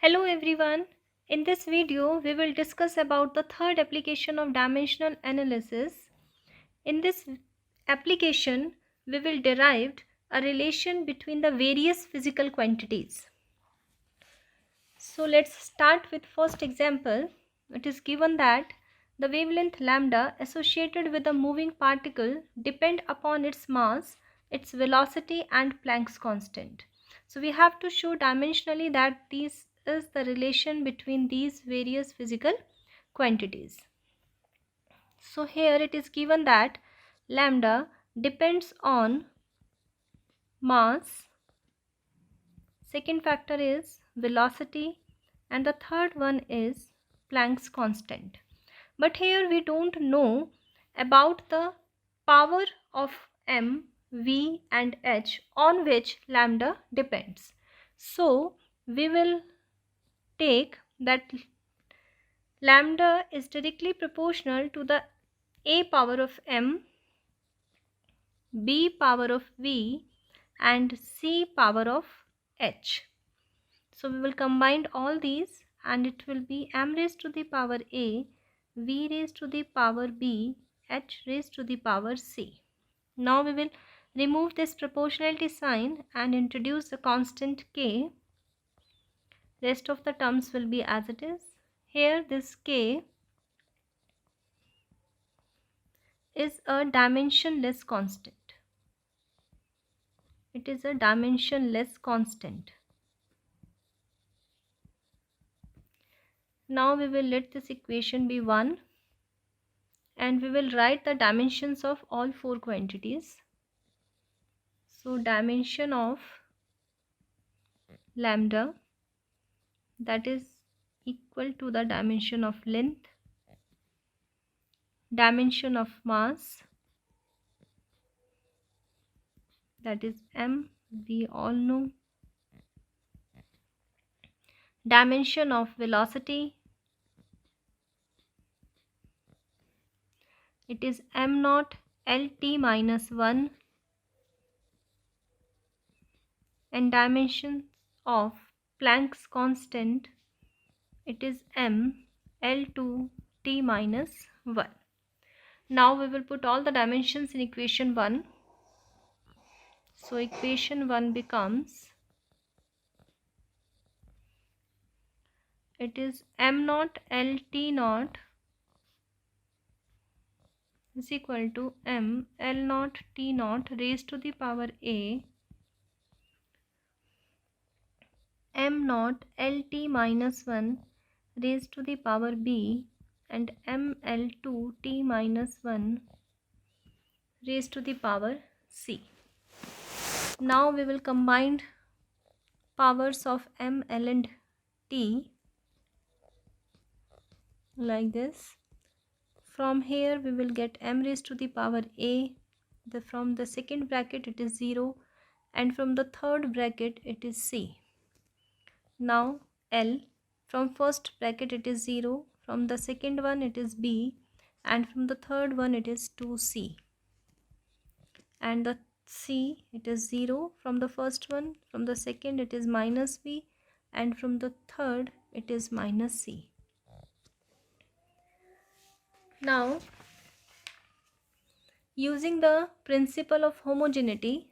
Hello everyone. In this video, we will discuss about the third application of dimensional analysis. In this application, we will derive a relation between the various physical quantities. So let's start with first example. It is given that the wavelength lambda associated with a moving particle depend upon its mass, its velocity and Planck's constant. So we have to show dimensionally that this is the relation between these various physical quantities. So here it is given that lambda depends on mass, second factor is velocity, and the third one is Planck's constant. But here we don't know about the power of m, v and h on which lambda depends. So we will take that lambda is directly proportional to the a power of m, b power of v and c power of h. So we will combine all these and it will be m raised to the power a, v raised to the power b, h raised to the power c. Now we will remove this proportionality sign and introduce the constant k. Rest of the terms will be as it is. Here this k is a dimensionless constant. It is a dimensionless constant. Now we will let this equation be 1 and we will write the dimensions of all four quantities. So dimension of lambda, that is equal to the dimension of length, dimension of mass, that is m, we all know, dimension of velocity, it is m naught lt minus 1, and dimension of Planck's constant, it is m L2 t minus 1. Now we will put all the dimensions in equation 1. So equation 1 becomes, it is m naught Lt naught is equal to m L naught T naught raised to the power a m naught Lt minus 1 raised to the power b and ml2 t minus 1 raised to the power c. Now we will combine powers of m, l and t like this. From here we will get m raised to the power a, from the second bracket it is 0 and from the third bracket it is c. Now L, from first bracket it is 0, from the second one it is b and from the third one it is 2c, and the c it is 0 from the first one, from the second it is minus b and from the third it is minus c. Now using the principle of homogeneity,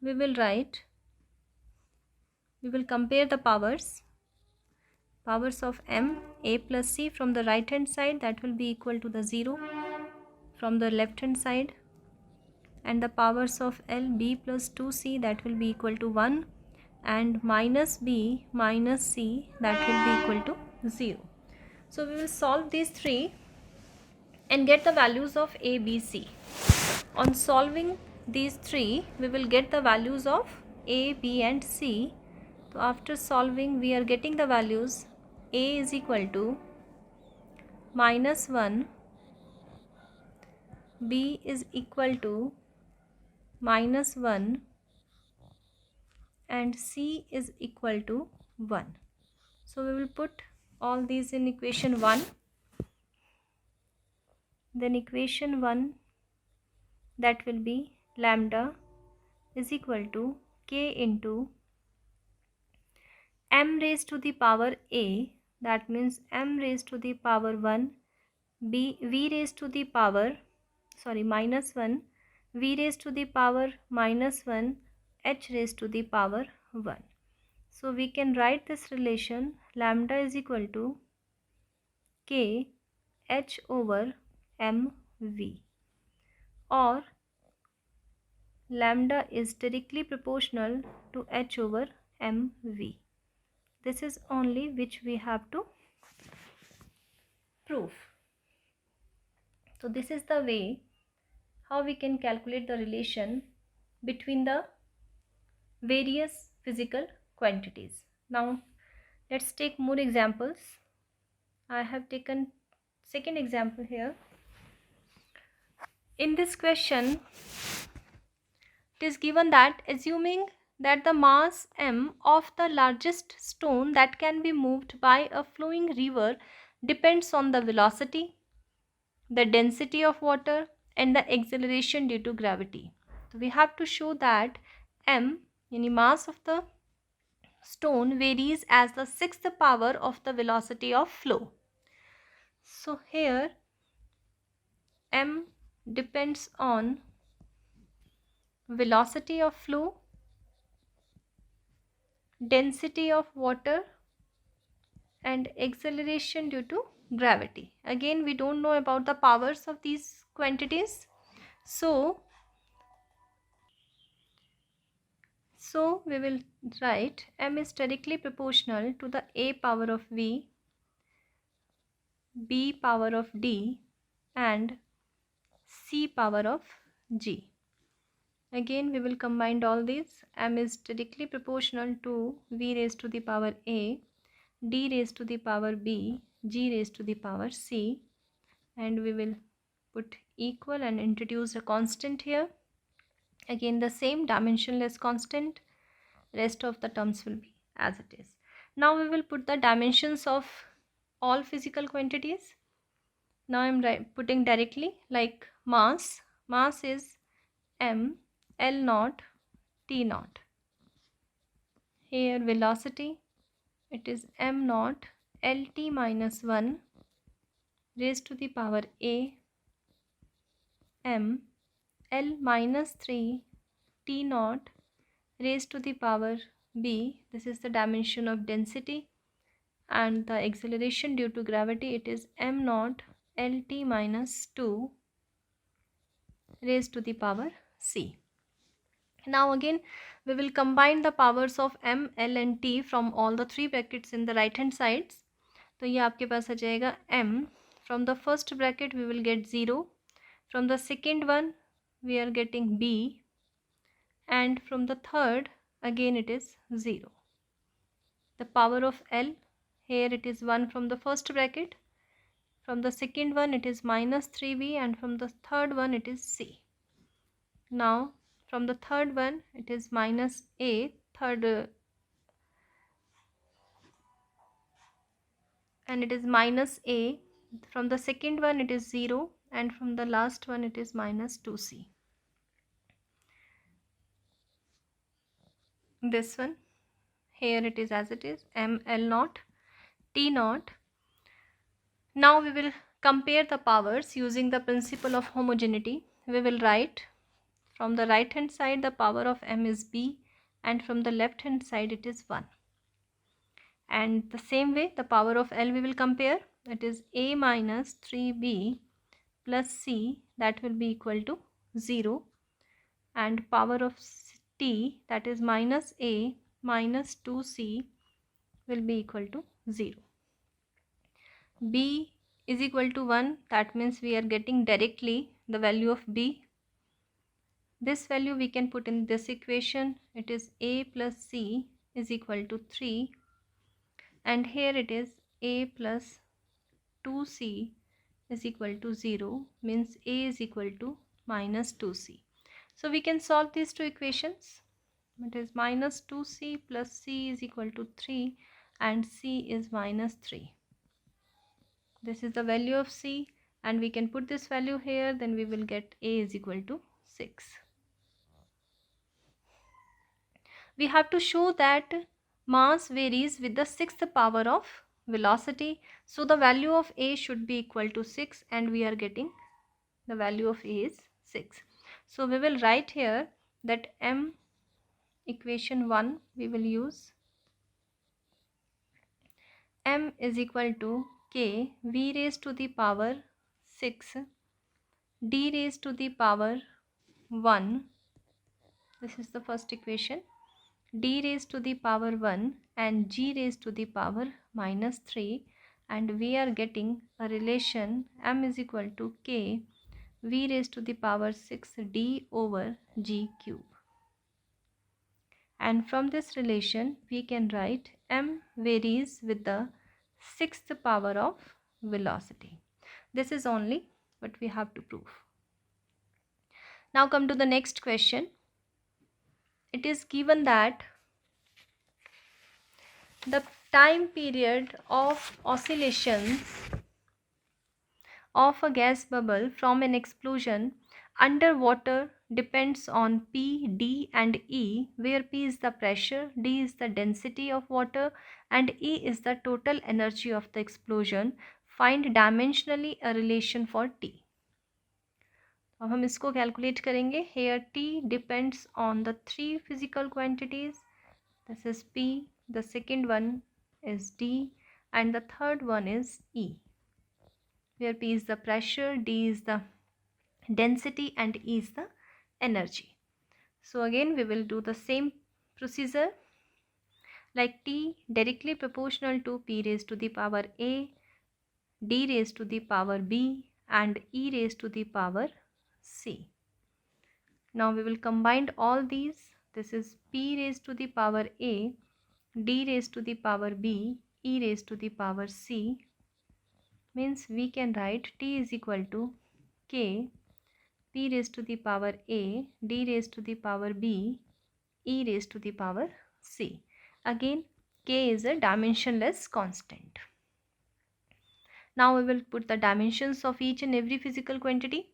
we will compare the powers of m, a plus c from the right hand side, that will be equal to the 0 from the left hand side, and the powers of L, b plus 2c, that will be equal to 1, and minus b minus c, that will be equal to 0. So we will solve these three and get the values of a, b, c. On solving these three, we will get the values of a, b and c. So after solving, we are getting the values. A is equal to minus 1, b is equal to minus 1 and c is equal to 1. So we will put all these in equation 1. Then equation 1, that will be lambda is equal to k into m raised to the power a, that means m raised to the power 1, v raised to the power minus 1, v raised to the power minus 1, h raised to the power 1. So we can write this relation lambda is equal to k h over mv, or lambda is directly proportional to h over mv. This is only which we have to prove. So this is the way how we can calculate the relation between the various physical quantities. Now let's take more examples. I have taken second example here. In this question, it is given that assuming that the mass m of the largest stone that can be moved by a flowing river depends on the velocity, the density of water, and the acceleration due to gravity. So we have to show that m, yani mass of the stone, varies as the sixth power of the velocity of flow. So here m depends on velocity of flow, density of water, and acceleration due to gravity. Again, we don't know about the powers of these quantities. So we will write m is directly proportional to the a power of v, b power of d, and c power of g. Again, we will combine all these. M is directly proportional to v raised to the power a, d raised to the power b, g raised to the power c, and we will put equal and introduce a constant here. Again, the same dimensionless constant. Rest of the terms will be as it is. Now we will put the dimensions of all physical quantities. Now I am putting directly, like mass. Mass is m L naught T naught. Here velocity, it is m naught Lt minus 1 raised to the power a m L minus 3 T naught raised to the power b. This is the dimension of density. And the acceleration due to gravity, it is m naught Lt minus 2 raised to the power c. Now again we will combine the powers of m, l and t from all the three brackets in the right hand sides. तो ये आपके पास आ जाएगा m. From the first bracket we will get 0. From the second one we are getting b. And from the third again it is 0. The power of l, here it is 1 from the first bracket. From the second one it is minus 3b, and from the third one it is c. Now from the third one it is minus a, and it is minus a. From the second one it is 0, and from the last one it is minus 2c. This one, here it is as it is, m L naught T naught. Now we will compare the powers using the principle of homogeneity. We will write from the right hand side the power of m is b, and from the left hand side it is 1. And the same way the power of L we will compare. It is a minus 3b plus c, that will be equal to 0. And power of t, that is minus a minus 2c, will be equal to 0. B is equal to 1, that means we are getting directly the value of b. This value we can put in this equation. It is a plus c is equal to 3, and here it is a plus 2c is equal to 0, means a is equal to minus 2c. So we can solve these two equations. It is minus 2c plus c is equal to 3 and c is minus 3. This is the value of c and we can put this value here, then we will get a is equal to 6. We have to show that mass varies with the sixth power of velocity. So the value of a should be equal to 6 and we are getting the value of a is 6. So we will write here that m equation 1 we will use m is equal to k v raised to the power 6 d raised to the power 1. This is the first equation. D raised to the power 1 and g raised to the power minus 3, and we are getting a relation m is equal to k v raised to the power 6 d over g cube. And from this relation we can write m varies with the sixth power of velocity. This is only what we have to prove. Now come to the next question. It is given that the time period of oscillations of a gas bubble from an explosion underwater depends on P, D and E, where P is the pressure, D is the density of water and E is the total energy of the explosion. Find dimensionally a relation for T. अब हम इसको calculate करेंगे. Here T depends on the three physical quantities. This is P, the second one is D and the third one is E, where P is the pressure, D is the density and E is the energy. So again we will do the same procedure like T directly proportional to P raised to the power A, D raised to the power B and E raised to the power C. Now we will combine all these. This is P raised to the power A, D raised to the power B, E raised to the power C, means we can write T is equal to K P raised to the power A, D raised to the power B, E raised to the power C. Again K is a dimensionless constant. Now we will put the dimensions of each and every physical quantity.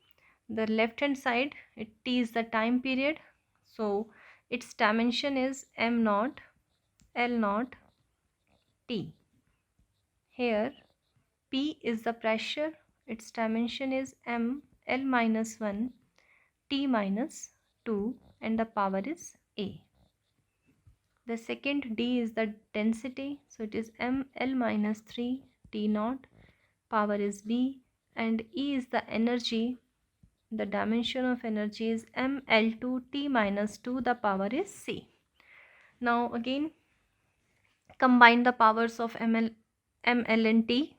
The left hand side, T is the time period, so its dimension is m naught L naught T. Here P is the pressure, its dimension is m L minus 1 T minus 2 and the power is A. The second D is the density, so it is m L minus 3 T naught, power is B, and E is the energy. The dimension of energy is m L2 T minus 2, the power is C. Now again combine the powers of ml and T.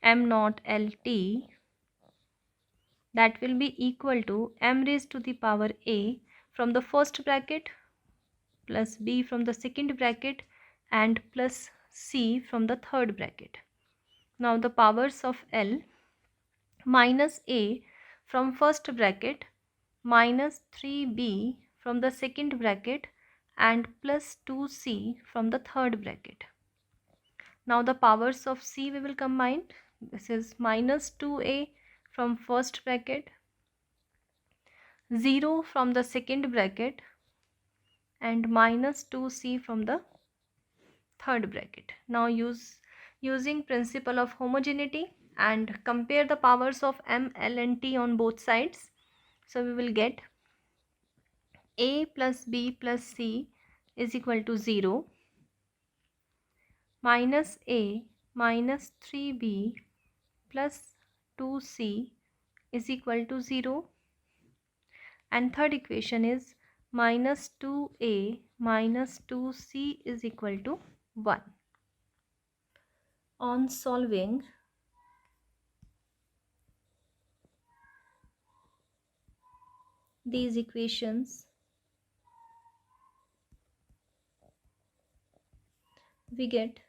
M naught LT, that will be equal to m raised to the power A from the first bracket plus B from the second bracket and plus C from the third bracket. Now the powers of L, minus A from first bracket, minus 3B from the second bracket and plus 2C from the third bracket. Now the powers of C we will combine. This is minus 2A from first bracket, 0 from the second bracket and minus 2C from the third bracket. Now using principle of homogeneity and compare the powers of M, L and T on both sides. So we will get A plus B plus C is equal to 0, minus A minus 3B plus 2C is equal to 0, and third equation is minus 2A minus 2C is equal to 1. On solving, these equations, we get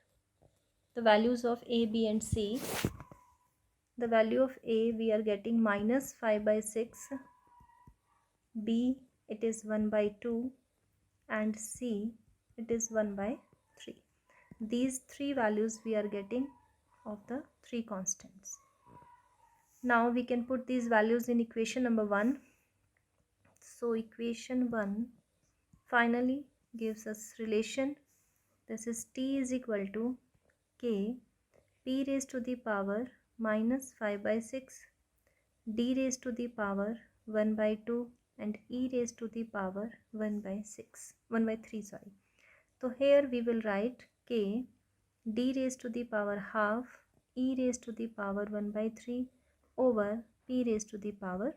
the values of A, B and C. The value of A we are getting minus 5 by 6, B it is 1 by 2, and C it is 1 by 3. These three values we are getting of the three constants. Now we can put these values in equation number 1. So equation 1 finally gives us relation. This is T is equal to K P raised to the power minus 5 by 6 D raised to the power 1 by 2 and E raised to the power 1 by 3, sorry. So here we will write K D raised to the power half E raised to the power 1 by 3 over P raised to the power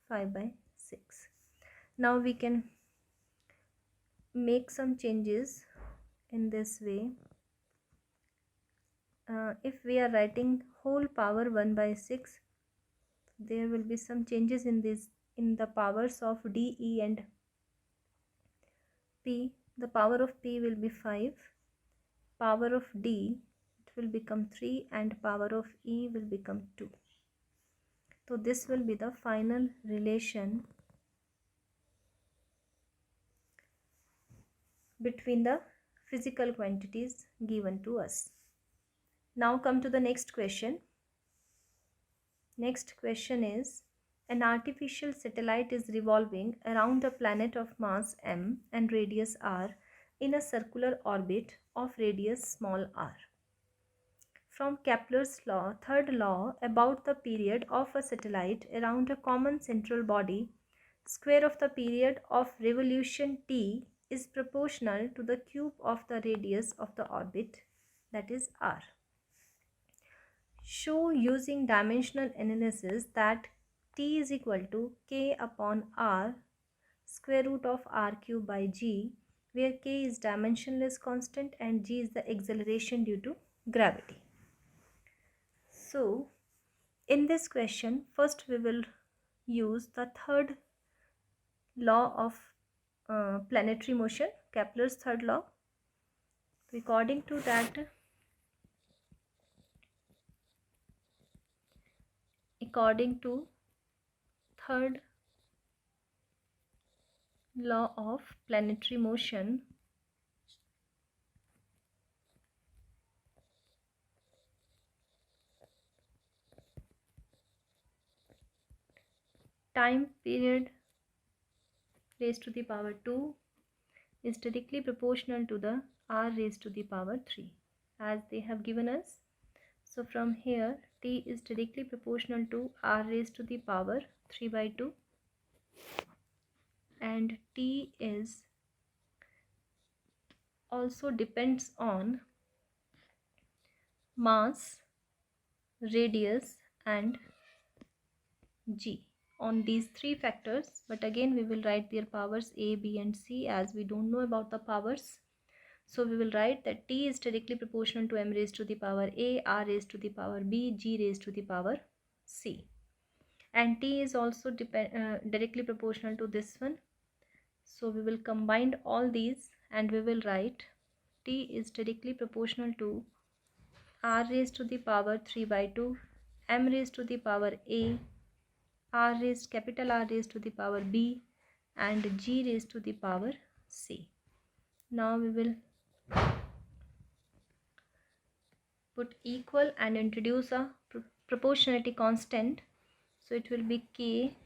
5 by 6. Now we can make some changes in this way. If we are writing whole power 1 by 6, there will be some changes in the powers of D, E and P. The power of P will be 5, power of D it will become 3 and power of E will become 2. So this will be the final relation between the physical quantities given to us. Now come to the next question. Next question is, an artificial satellite is revolving around a planet of mass m and radius r in a circular orbit of radius small r. From Kepler's law, third law, about the period of a satellite around a common central body, square of the period of revolution t is proportional to the cube of the radius of the orbit, that is r. Show using dimensional analysis that T is equal to K upon R square root of R cube by G, where K is dimensionless constant and G is the acceleration due to gravity. So in this question, first we will use the third law of planetary motion, Kepler's third law. According to that, according to third law of planetary motion, time period raised to the power 2 is directly proportional to the r raised to the power 3 as they have given us. So from here t is directly proportional to r raised to the power 3 by 2 and t is also depends on mass, radius and g, on these three factors, but again we will write their powers a, b and c as we don't know about the powers. So we will write that t is directly proportional to m raised to the power a, r raised to the power b, g raised to the power c, and t is also directly proportional to this one. So we will combine all these and we will write t is directly proportional to r raised to the power 3 by 2, m raised to the power a, capital R raised to the power b and g raised to the power c. Now we will put equal and introduce a proportionality constant. So it will be k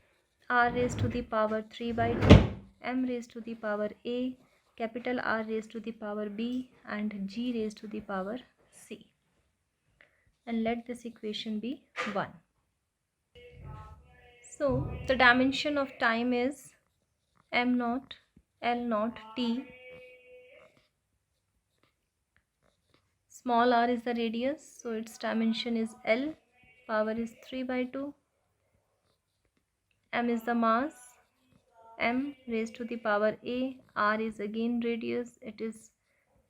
r raised to the power 3 by 2, m raised to the power a, capital R raised to the power b and g raised to the power c. And let this equation be 1. So the dimension of time is m naught, l naught, t. Small r is the radius, so its dimension is L, power is 3 by 2, m is the mass, m raised to the power a, r is again radius, it is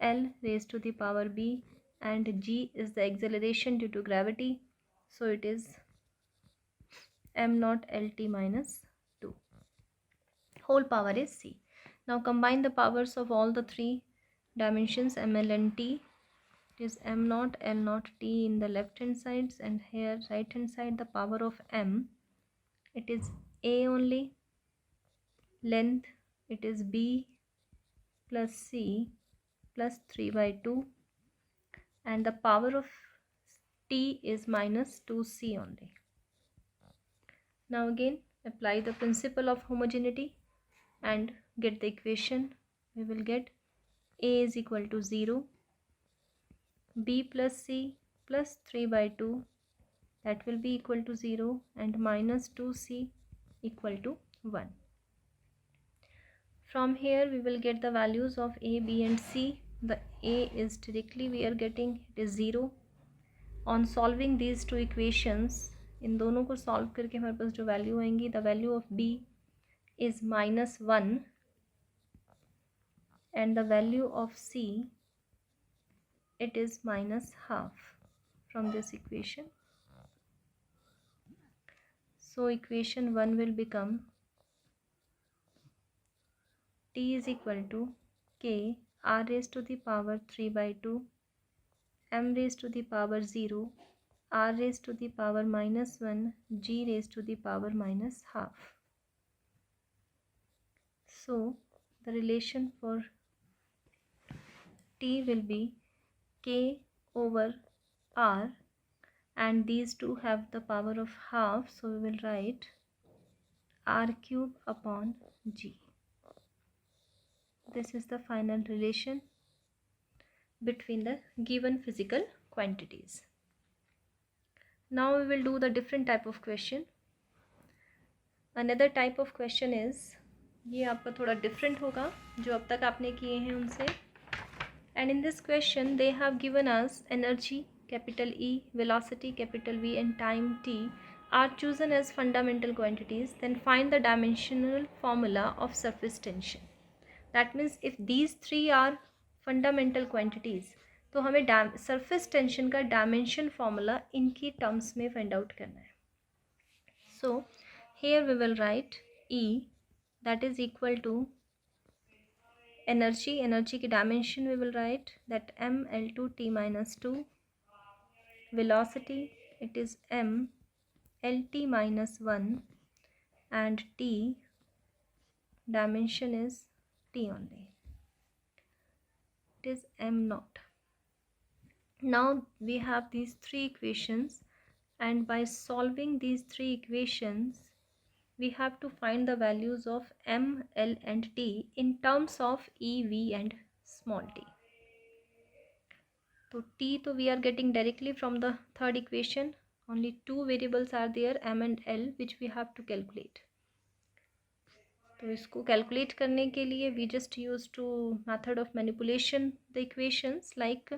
L raised to the power b and g is the acceleration due to gravity, so it is m naught lt minus 2. Whole power is c. Now combine the powers of all the three dimensions ml and t. It is m naught l naught t in the left hand sides and here right hand side the power of m, it is a only, length it is b, plus C plus 3 by 2, and the power of T is minus 2C only. Now again apply the principle of homogeneity and get the equation. We will get A is equal to 0, B plus C plus 3 by 2, that will be equal to 0, and minus 2C equal to 1. From here we will get the values of A, B and C. The A is directly we are getting, it is 0. On solving these two equations, इन दोनों को solve करके हमारे पास जो value आएंगी, the value of B is minus 1 and the value of C, it is minus half from this equation. So equation 1 will become T is equal to K R raised to the power 3 by 2 M raised to the power 0 R raised to the power minus 1 G raised to the power minus half. So the relation for T will be K over R, and these two have the power of half, so we will write R cube upon G. This is the final relation between the given physical quantities. Now we will do the different type of question. Another type of question is, ये आपका थोड़ा different होगा जो अब तक आपने किए हैं उनसे. And in this question they have given us energy capital E, velocity capital V and time t are chosen as fundamental quantities. Then find the dimensional formula of surface tension. That means if these three are fundamental quantities, तो हमें surface tension का dimension formula इनकी terms में find out करना है. So here we will write E, that is equal to energy की dimension we will write that m L2 t minus 2. Velocity, it is m Lt minus 1, and t dimension is t only, it is m naught. Now we have these three equations, and by solving these three equations we have to find the values of m, l and t in terms of E, V and small t. So t to we are getting directly from the third equation. Only two variables are there, m and l, which we have to calculate. तो इसको calculate करने के लिए we just use to method of manipulation the equations. Like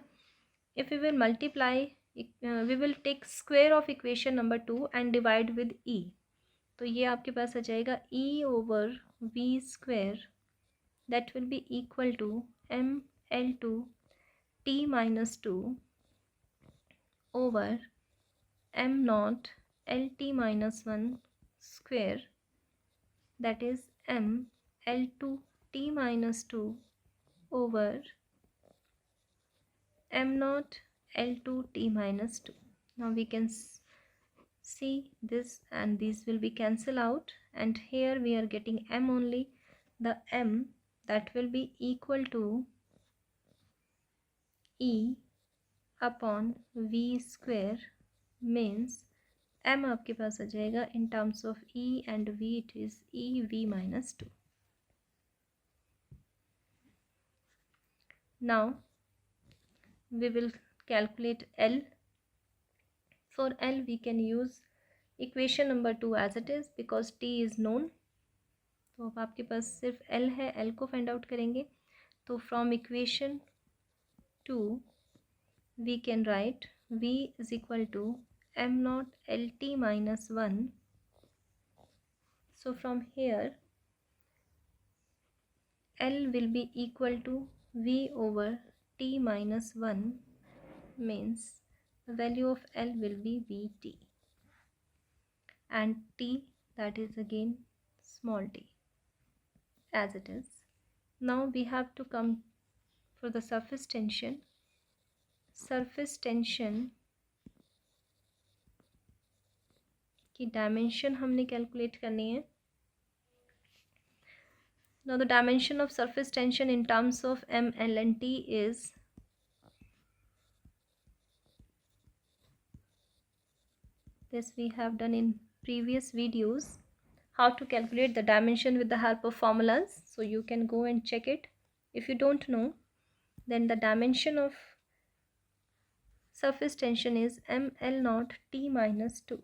if we will multiply, we will take square of equation number 2 and divide with e. तो ये आपके पास आ जाएगा e over v square, that will be equal to m L2 t minus 2 over m naught Lt minus 1 square, that is m L2 t minus 2 over m naught L2 t minus 2. Now we can see this and these will be cancel out, and here we are getting m only. The m, that will be equal to E upon v square, means m आपके पास आ जाएगा in terms of E and V, it is EV minus 2. Now we will calculate L. For L we can use equation number 2 as it is, because T is known. तो अब आपके पास सिर्फ L है, L को find out करेंगे. तो from equation 2 we can write V is equal to m naught Lt minus 1. So from here L will be equal to V over T minus 1, means the value of L will be Vt, and T, that is again small t as it is. Now we have to come for the surface tension. Surface tension की dimension हमने calculate करनी है. Now the dimension of surface tension in terms of ml and T is this we have done in previous videos, how to calculate the dimension with the help of formulas, so you can go and check it. If you don't know, then the dimension of surface tension is ml naught T minus 2.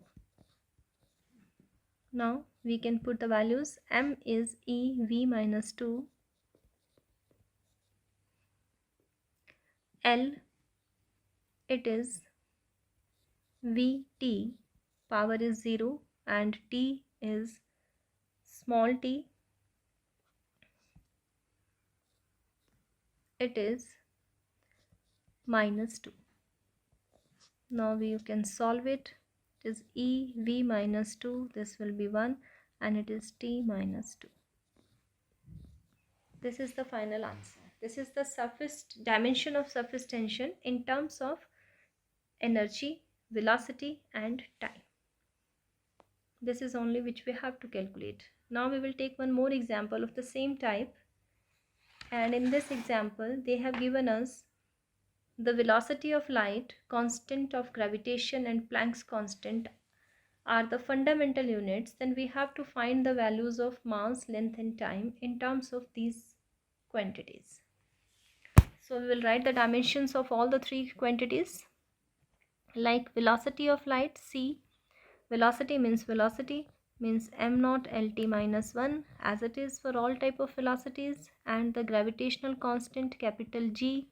Now we can put the values. M is EV minus 2, L it is Vt, power is 0, and T is small t, it is minus 2. Now you can solve it. It is EV minus 2, this will be 1, and it is T minus 2. This is the final answer. This is the surface dimension of surface tension in terms of energy, velocity and time. This is only which we have to calculate. Now we will take one more example of the same type, and in this example they have given us the velocity of light, constant of gravitation and Planck's constant are the fundamental units. Then we have to find the values of mass, length and time in terms of these quantities. So we will write the dimensions of all the three quantities. Like velocity of light, c, velocity means m naught lt minus 1 as it is for all type of velocities, and the gravitational constant capital G,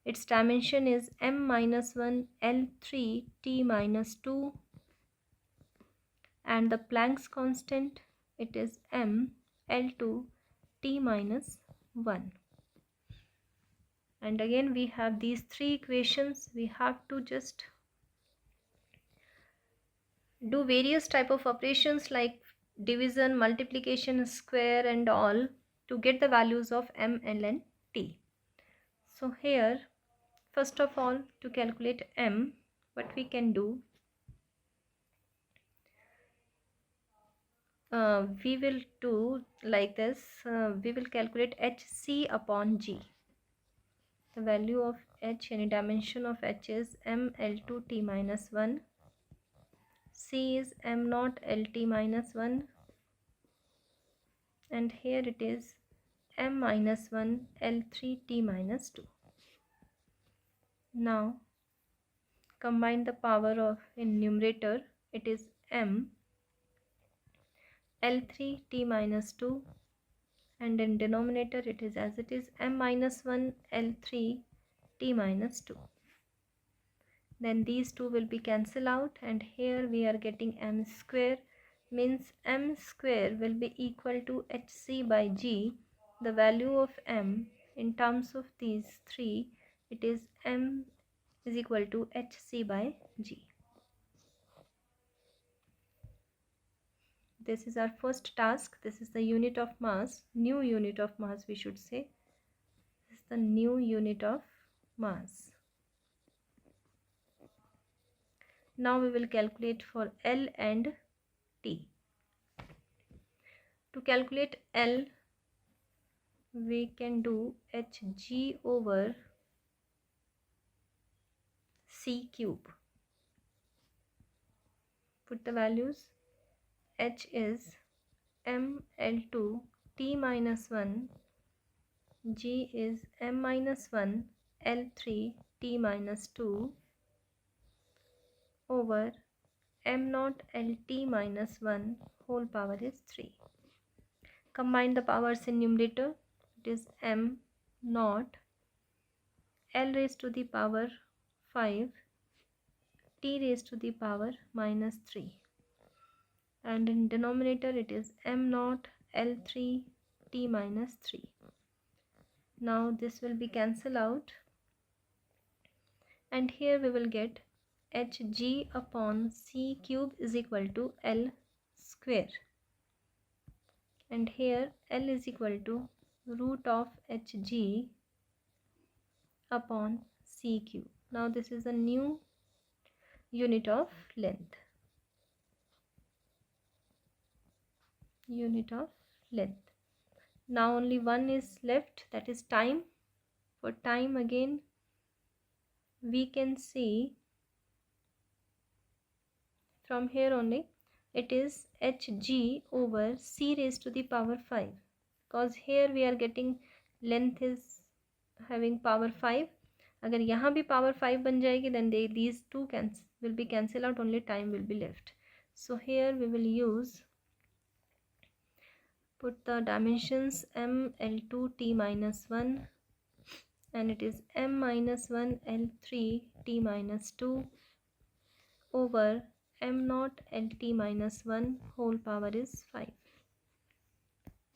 its dimension is m minus 1 L3 t minus 2, and the Planck's constant, it is m L2 t minus 1. And again we have these three equations. We have to just do various type of operations like division, multiplication, square and all to get the values of m, l and t. So here first of all, to calculate m, what we can do, we will do like this. We will calculate hc upon g. The value of h, any dimension of h is m L2 t minus 1, c is m naught Lt minus 1, and here it is m minus 1 L3 t minus 2. Now combine the power of in numerator, it is m L3 t minus 2, and in denominator it is as it is m minus 1 L3 t minus 2. Then these two will be cancelled out, and here we are getting m square, means m square will be equal to hc by g. The value of m in terms of these three, it is m is equal to hc by g. This is our first task. This is the unit of mass, new unit of mass we should say. This is the new unit of mass. Now we will calculate for L and T. To calculate L, we can do hg over c cube. Put the values. H is m L2 t minus 1, g is m minus 1 L3 t minus 2 over m naught Lt minus 1 whole power is 3. Combine the powers in numerator, it is m naught L raised to the power 5 t raised to the power minus 3, and in denominator it is m naught L3 t minus 3. Now this will be cancelled out, and here we will get hg upon c cube is equal to L square, and here L is equal to root of hg upon c cube. Now this is a new unit of length. Unit of length. Now only one is left, that is time. For time again we can see from here only, it is hg over c raised to the power 5, because here we are getting length is having power 5. अगर यहाँ भी power 5 बन जाएगी, then these two will be cancel out, only time will be left. So here we will put the dimensions m L2 t minus 1, and it is m minus 1 L3 t minus 2 over m naught Lt minus 1 whole power is 5.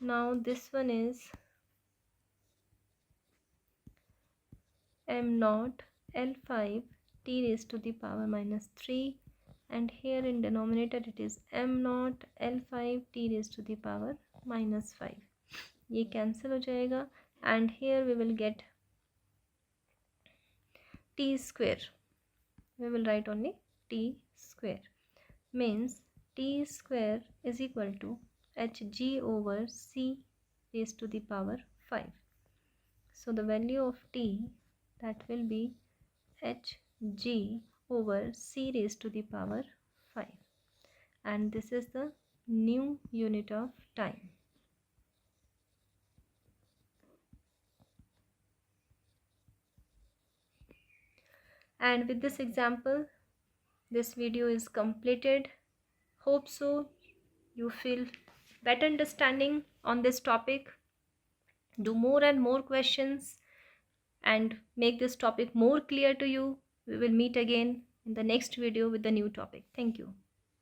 Now this one is m naught L5 t raised to the power minus 3, and here in denominator it is m naught L5 t raised to the power minus 5. ये cancel हो जाएगा, and here we will get t square. We will write only t square, means t square is equal to hg over c raised to the power 5. So the value of t, that will be hg over c raised to the power 5, and this is the new unit of time. And with this example, this video is completed. Hope so you feel better understanding on this topic. Do more and more questions and make this topic more clear to you. We will meet again in the next video with the new topic. Thank you.